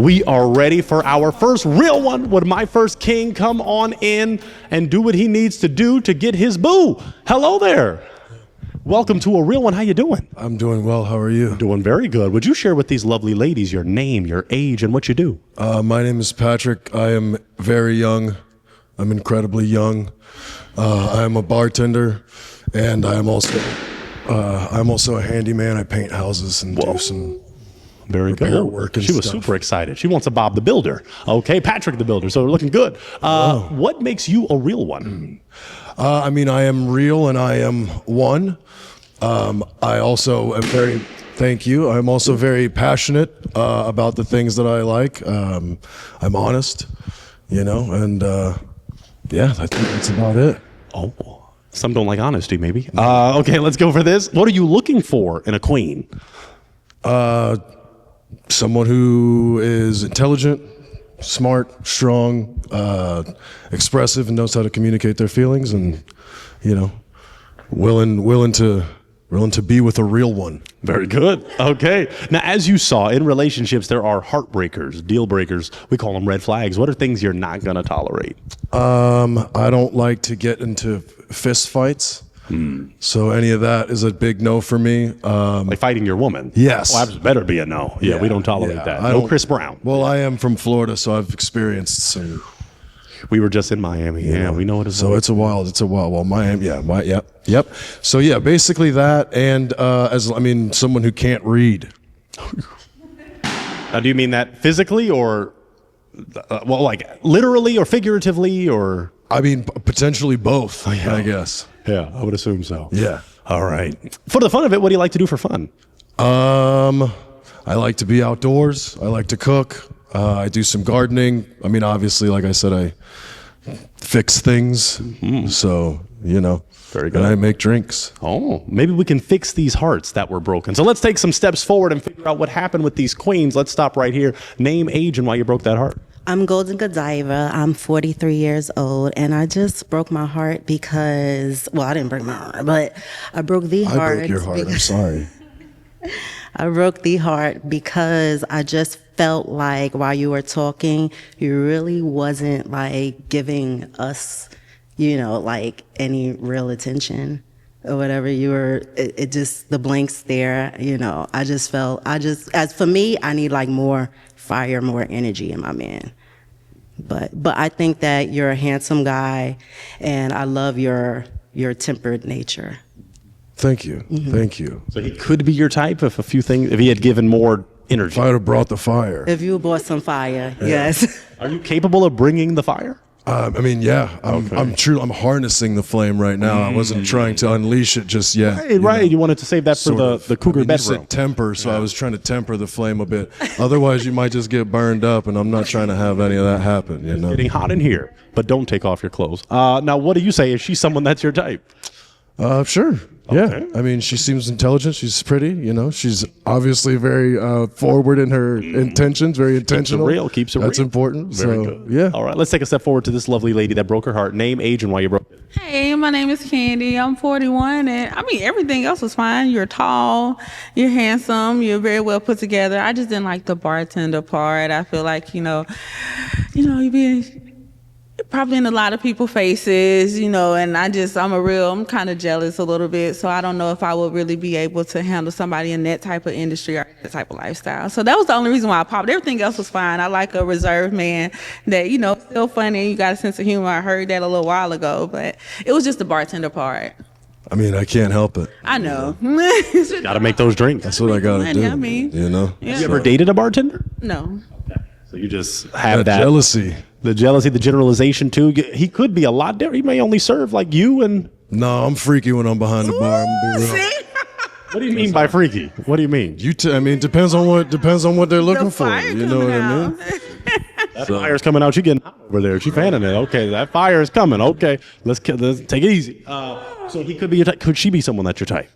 We are ready for our first real one. Would my first king come on in and do what he needs to do to get his boo? Hello there. Welcome to a real one. How you doing? I'm doing well. How are you? Doing very good. Would you share with these lovely ladies your name, your age, and what you do? My name is Patrick. I am very young. I'm incredibly young. I am a bartender, and I'm also a handyman. I paint houses and do some very repair good work and She was stuff. super excited. She wants a Bob the Builder. Okay, Patrick the Builder. So we're looking good. What makes you a real one? I am real, and I am one. I also am very. Thank you. I'm also very passionate about the things that I like. I'm honest, and yeah, I think that's about it. Oh, some don't like honesty, maybe. Okay, let's go for this. What are you looking for in a queen? Someone who is intelligent, smart, strong, expressive, and knows how to communicate their feelings, and willing to be with a real one. Very good. Okay. Now, as you saw, in relationships, there are heartbreakers, deal breakers. We call them red flags. What are things you're not going to tolerate? I don't like to get into fist fights. So any of that is a big no for me. Like fighting your woman? Yes. Oh, that better be a no. Yeah, we don't tolerate that. No Chris Brown. Well, I am from Florida, so I've experienced some. We were just in Miami. Yeah, we know what it's like. So it's a wild. Well, Miami. Yeah. Yep. So yeah, basically that, and someone who can't read. Now, do you mean that physically, or like literally, or figuratively, or? I mean, potentially both. I guess. Yeah, I would assume so. Yeah. All right. For the fun of it, what do you like to do for fun? I like to be outdoors. I like to cook. I do some gardening. I mean, obviously, like I said, I fix things. So, Very good. And I make drinks. Oh, maybe we can fix these hearts that were broken. So let's take some steps forward and figure out what happened with these queens. Let's stop right here. Name, age, and why you broke that heart. I'm Golden Godiva. I'm 43 years old, and I just broke my heart because, I didn't break my heart, but I broke the heart. I broke your heart. I'm sorry. I broke the heart because I just felt like while you were talking, you really wasn't like giving us, like any real attention or whatever. You were, it just, the blank stare, I just felt, as for me, I need like more fire, more energy in my man. But I think that you're a handsome guy, and I love your tempered nature. Thank you. Mm-hmm. Thank you. So he could be your type if he had given more energy. If I would have brought the fire. If you brought some fire, yes. Are you capable of bringing the fire? Yeah. I'm harnessing the flame right now. I wasn't trying to unleash it just yet. Right. You wanted to save that for the cougar bedroom. You said temper, so I was trying to temper the flame a bit. Otherwise, you might just get burned up, and I'm not trying to have any of that happen. It's getting hot in here, but don't take off your clothes. Now, what do you say? Is she someone that's your type? Sure. Okay. Yeah. She seems intelligent. She's pretty. She's obviously very forward in her intentions, very intentional. Keeps it real. That's important. Very good. Yeah. All right. Let's take a step forward to this lovely lady that broke her heart. Name, age, and why you broke it. Hey, my name is Candy. I'm 41, and everything else was fine. You're tall, you're handsome, you're very well put together. I just didn't like the bartender part. I feel like, you you be probably in a lot of people's faces, and I'm kind of jealous a little bit. So I don't know if I would really be able to handle somebody in that type of industry or that type of lifestyle. So that was the only reason why I popped. Everything else was fine. I like a reserved man that, still funny. You got a sense of humor. I heard that a little while ago, but it was just the bartender part. I can't help it. I know. Got to make those drinks. That's what I got to do. Yeah. Have you ever dated a bartender? No. So you just have that jealousy. The jealousy, the generalization too. He could be a lot different. He may only serve like you and. No, I'm freaky when I'm behind the bar. I'm gonna be real. See? What do you mean by freaky? What do you mean? Depends on what they're looking for. You know what I mean? That fire's coming out. She getting hot over there. She fanning it. Okay, that fire is coming. Okay, let's take it easy. So he could be your type. Could she be someone that's your type?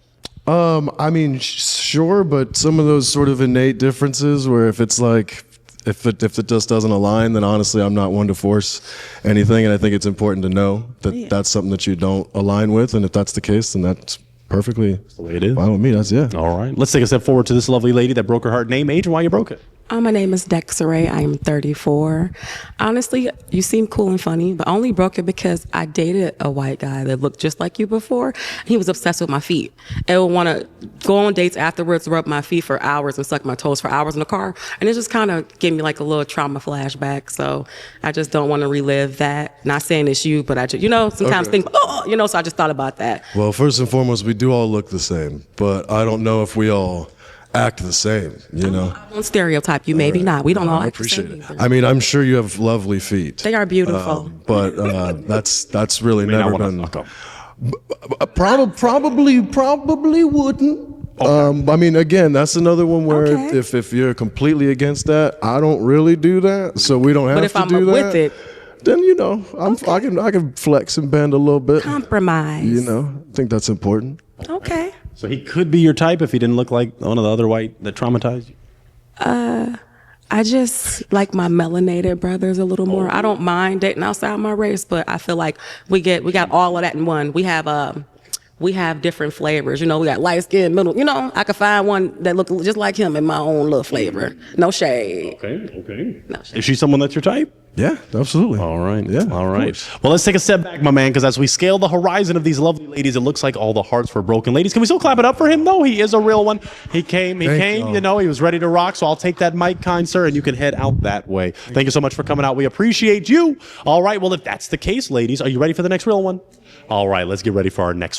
Sure, but some of those sort of innate differences where if it's like. If it just doesn't align, then honestly, I'm not one to force anything, and I think it's important to know that that's something that you don't align with, and if that's the case, then that's perfectly the way it is. Fine with me. That's All right. Let's take a step forward to this lovely lady that broke her heart. Name, age, and why you broke it. My name is Dexaray. I am 34. Honestly, you seem cool and funny, but I only broke it because I dated a white guy that looked just like you before. He was obsessed with my feet and would want to go on dates afterwards, rub my feet for hours and suck my toes for hours in the car. And it just kind of gave me like a little trauma flashback. So I just don't want to relive that. Not saying it's you, but I just, sometimes think, so I just thought about that. Well, first and foremost, we do all look the same, but I don't know if we all act the same, I won't stereotype you, maybe not. We don't all I act the same appreciate it. either. I mean, I'm sure you have lovely feet. They are beautiful. But that's really I never wanna been. fuck 'em. Probably wouldn't. I mean, again, that's another one where Okay. if you're completely against that, I don't really do that, so we don't have But if to I'm do that. with it, Then I can flex and bend a little bit. compromise. I think that's important. Okay. So he could be your type if he didn't look like one of the other white that traumatized you. I just like my melanated brothers a little more. I don't mind dating outside my race, but I feel like we got all of that in one. We have different flavors. We got light skin, middle. I could find one that look just like him in my own little flavor. No shade. Okay. No shade. Is she someone that's your type? Yeah, absolutely. All right. Yeah. All of right. course. Well, let's take a step back, my man, because as we scale the horizon of these lovely ladies, it looks like all the hearts were broken. Ladies, can we still clap it up for him, though? He is a real one. He came, Thank you. he was ready to rock. So I'll take that mic, kind sir, and you can head out that way. Thank you so much for coming out. We appreciate you. All right. Well, if that's the case, ladies, are you ready for the next real one? All right. Let's get ready for our next